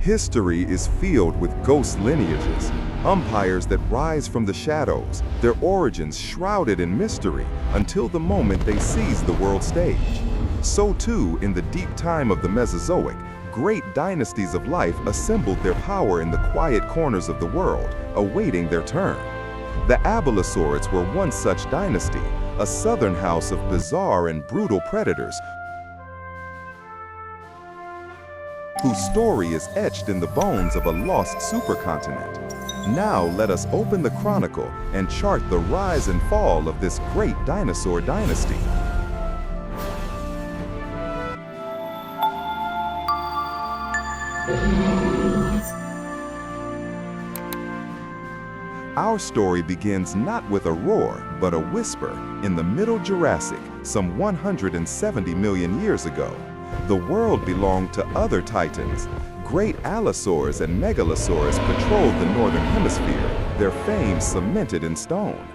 History is filled with ghost lineages, umpires that rise from the shadows, their origins shrouded in mystery until the moment they seize the world stage. So too, in the deep time of the Mesozoic, great dynasties of life assembled their power in the quiet corners of the world, awaiting their turn. The Abelisaurids were one such dynasty, a southern house of bizarre and brutal predators whose story is etched in the bones of a lost supercontinent. Now let us open the chronicle and chart the rise and fall of this great dinosaur dynasty. Our story begins not with a roar, but a whisper in the Middle Jurassic, some 170 million years ago. The world belonged to other titans. Great allosaurs and megalosaurs patrolled the northern hemisphere, their fame cemented in stone.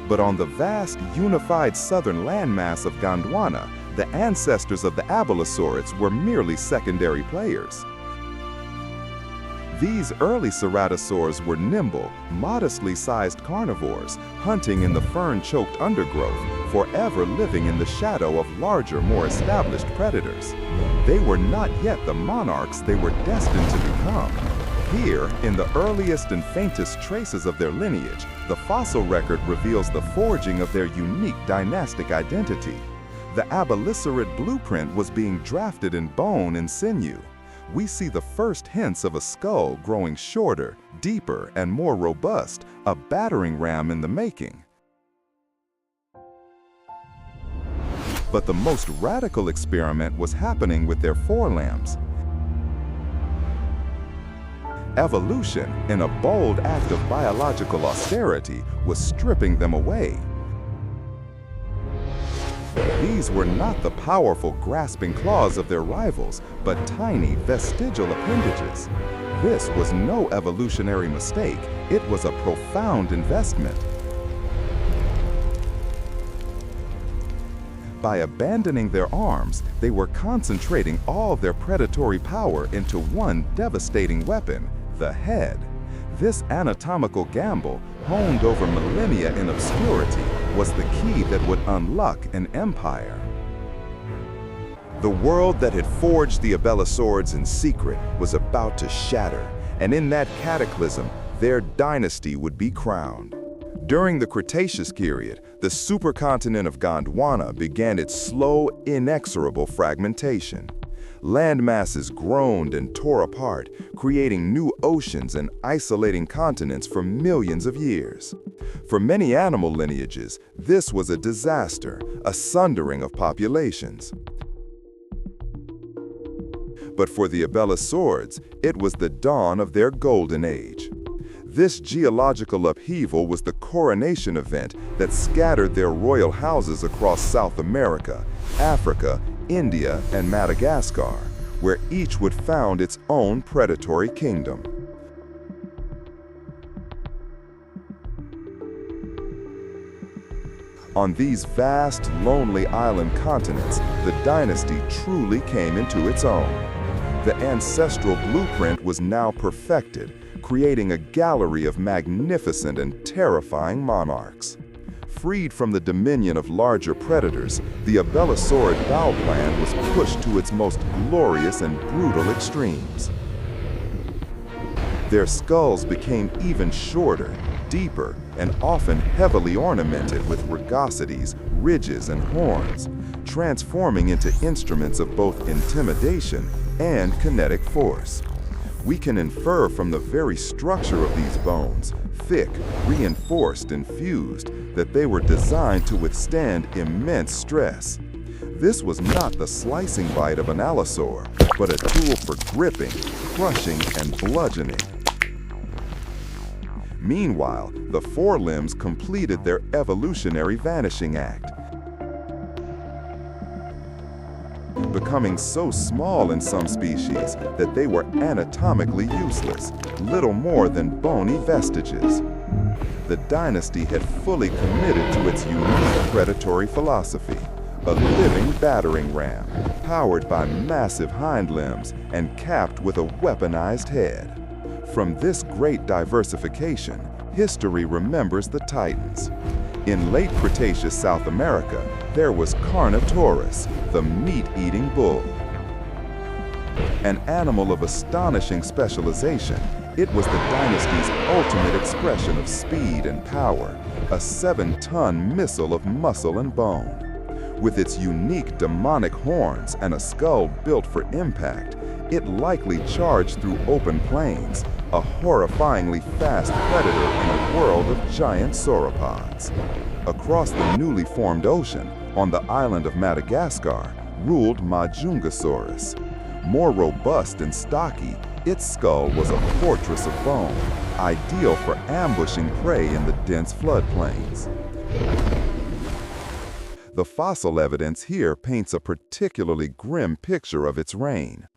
But on the vast, unified southern landmass of Gondwana, the ancestors of the Abelisaurids were merely secondary players. These early ceratosaurs were nimble, modestly sized carnivores, hunting in the fern-choked undergrowth, forever living in the shadow of larger, more established predators. They were not yet the monarchs they were destined to become. Here, in the earliest and faintest traces of their lineage, the fossil record reveals the forging of their unique dynastic identity. The Abelisaurid blueprint was being drafted in bone and sinew. We see the first hints of a skull growing shorter, deeper, and more robust, a battering ram in the making. But the most radical experiment was happening with their forelimbs. Evolution, in a bold act of biological austerity, was stripping them away. These were not the powerful, grasping claws of their rivals, but tiny, vestigial appendages. This was no evolutionary mistake, it was a profound investment. By abandoning their arms, they were concentrating all their predatory power into one devastating weapon, the head. This anatomical gamble, honed over millennia in obscurity, was the key that would unlock an empire. The world that had forged the Abelisaurids in secret was about to shatter, and in that cataclysm, their dynasty would be crowned. During the Cretaceous period, the supercontinent of Gondwana began its slow, inexorable fragmentation. Land masses groaned and tore apart, creating new oceans and isolating continents for millions of years. For many animal lineages, this was a disaster, a sundering of populations. But for the Abelisaurids, it was the dawn of their golden age. This geological upheaval was the coronation event that scattered their royal houses across South America, Africa, India, and Madagascar, where each would found its own predatory kingdom. On these vast, lonely island continents, the dynasty truly came into its own. The ancestral blueprint was now perfected, creating a gallery of magnificent and terrifying monarchs. Freed from the dominion of larger predators, the Abelisaurid bow plan was pushed to its most glorious and brutal extremes. Their skulls became even shorter, deeper, and often heavily ornamented with rugosities, ridges, and horns, transforming into instruments of both intimidation and kinetic force. We can infer from the very structure of these bones, thick, reinforced, and fused, that they were designed to withstand immense stress. This was not the slicing bite of an allosaur, but a tool for gripping, crushing, and bludgeoning. Meanwhile, the forelimbs completed their evolutionary vanishing act, becoming so small in some species that they were anatomically useless, little more than bony vestiges. The dynasty had fully committed to its unique predatory philosophy, a living battering ram, powered by massive hind limbs and capped with a weaponized head. From this great diversification, history remembers the titans. In late Cretaceous South America, there was Carnotaurus, the meat-eating bull. An animal of astonishing specialization, it was the dynasty's ultimate expression of speed and power, a 7-ton missile of muscle and bone. With its unique demonic horns and a skull built for impact, it likely charged through open plains, a horrifyingly fast predator in a world of giant sauropods. Across the newly formed ocean, on the island of Madagascar, ruled Majungasaurus. More robust and stocky, its skull was a fortress of bone, ideal for ambushing prey in the dense floodplains. The fossil evidence here paints a particularly grim picture of its reign.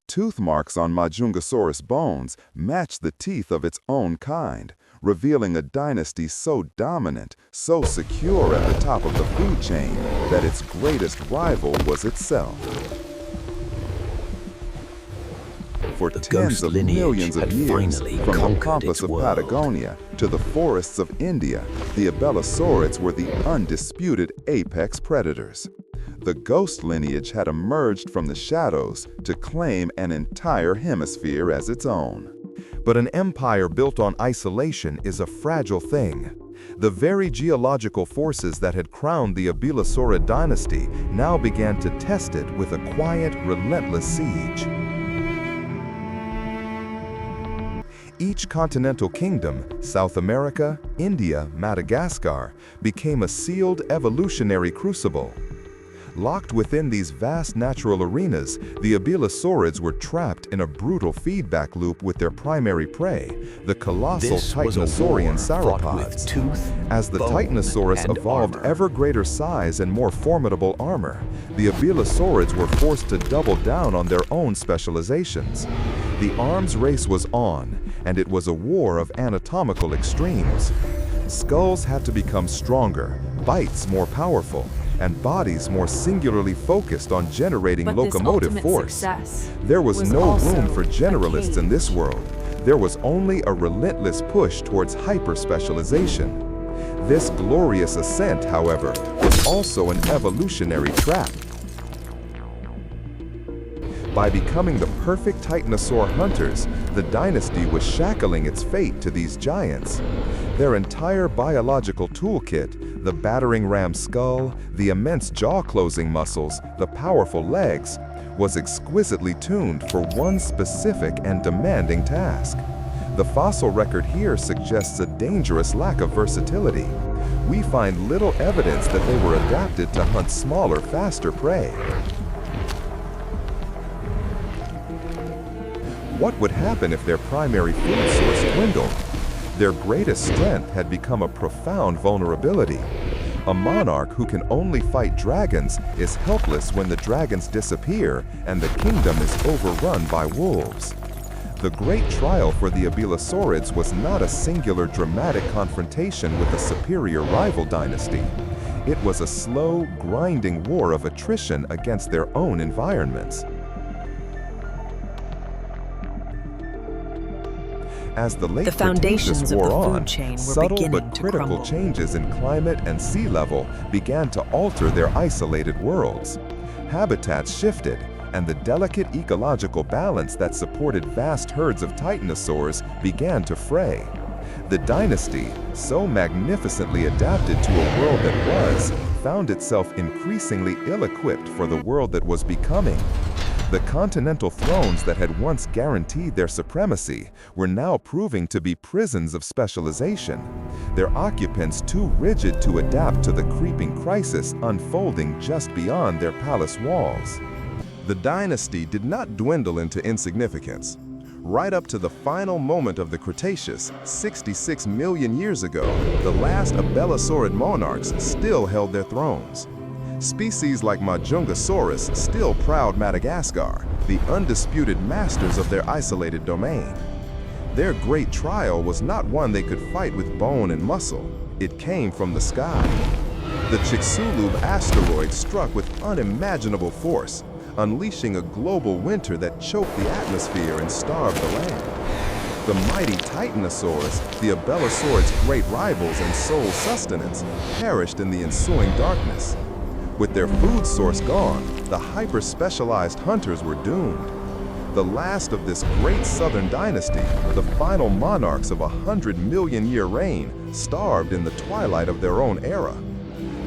Tooth marks on Majungasaurus bones match the teeth of its own kind, revealing a dynasty so dominant, so secure at the top of the food chain, that its greatest rival was itself. For tens of millions of years, from the pampas of Patagonia to the forests of India, the Abelisaurids were the undisputed apex predators. The ghost lineage had emerged from the shadows to claim an entire hemisphere as its own. But an empire built on isolation is a fragile thing. The very geological forces that had crowned the Abelisauridae dynasty now began to test it with a quiet, relentless siege. Each continental kingdom, South America, India, Madagascar, became a sealed evolutionary crucible. Locked within these vast natural arenas, the Abelisaurids were trapped in a brutal feedback loop with their primary prey, the colossal Titanosaurian sauropods. As the Titanosaurus evolved ever greater size and more formidable armor, the Abelisaurids were forced to double down on their own specializations. The arms race was on, and it was a war of anatomical extremes. Skulls had to become stronger, bites more powerful, and bodies more singularly focused on generating locomotive force. There was no room for generalists in this world. There was only a relentless push towards hyper-specialization. This glorious ascent, however, was also an evolutionary trap. By becoming the perfect titanosaur hunters, the dynasty was shackling its fate to these giants. Their entire biological toolkit, the battering ram skull, the immense jaw-closing muscles, the powerful legs, was exquisitely tuned for one specific and demanding task. The fossil record here suggests a dangerous lack of versatility. We find little evidence that they were adapted to hunt smaller, faster prey. What would happen if their primary food source dwindled? Their greatest strength had become a profound vulnerability. A monarch who can only fight dragons is helpless when the dragons disappear and the kingdom is overrun by wolves. The great trial for the Abelisaurids was not a singular dramatic confrontation with a superior rival dynasty. It was a slow, grinding war of attrition against their own environments. As the late Cretaceous wore on, subtle but critical changes in climate and sea level began to alter their isolated worlds. Habitats shifted, and the delicate ecological balance that supported vast herds of titanosaurs began to fray. The dynasty, so magnificently adapted to a world that was, found itself increasingly ill-equipped for the world that was becoming. The continental thrones that had once guaranteed their supremacy were now proving to be prisons of specialization, their occupants too rigid to adapt to the creeping crisis unfolding just beyond their palace walls. The dynasty did not dwindle into insignificance. Right up to the final moment of the Cretaceous, 66 million years ago, the last Abelisaurid monarchs still held their thrones. Species like Majungasaurus still prowled Madagascar, the undisputed masters of their isolated domain. Their great trial was not one they could fight with bone and muscle. It came from the sky. The Chicxulub asteroid struck with unimaginable force, unleashing a global winter that choked the atmosphere and starved the land. The mighty Tyrannosaurus, the Abelisaurids' great rivals and sole sustenance, perished in the ensuing darkness. With their food source gone, the hyper-specialized hunters were doomed. The last of this great southern dynasty, the final monarchs of 100-million-year reign, starved in the twilight of their own era.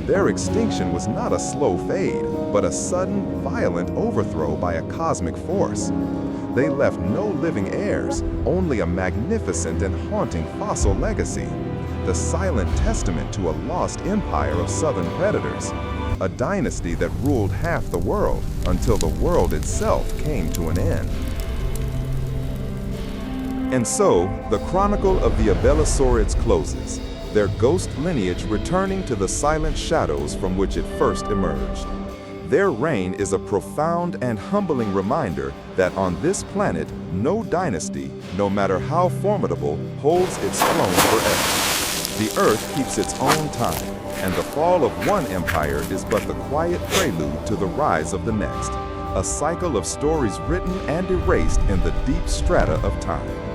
Their extinction was not a slow fade, but a sudden, violent overthrow by a cosmic force. They left no living heirs, only a magnificent and haunting fossil legacy, the silent testament to a lost empire of southern predators, a dynasty that ruled half the world until the world itself came to an end. And so, the chronicle of the Abelisaurids closes, their ghost lineage returning to the silent shadows from which it first emerged. Their reign is a profound and humbling reminder that on this planet, no dynasty, no matter how formidable, holds its throne forever. The Earth keeps its own time, and the fall of one empire is but the quiet prelude to the rise of the next, a cycle of stories written and erased in the deep strata of time.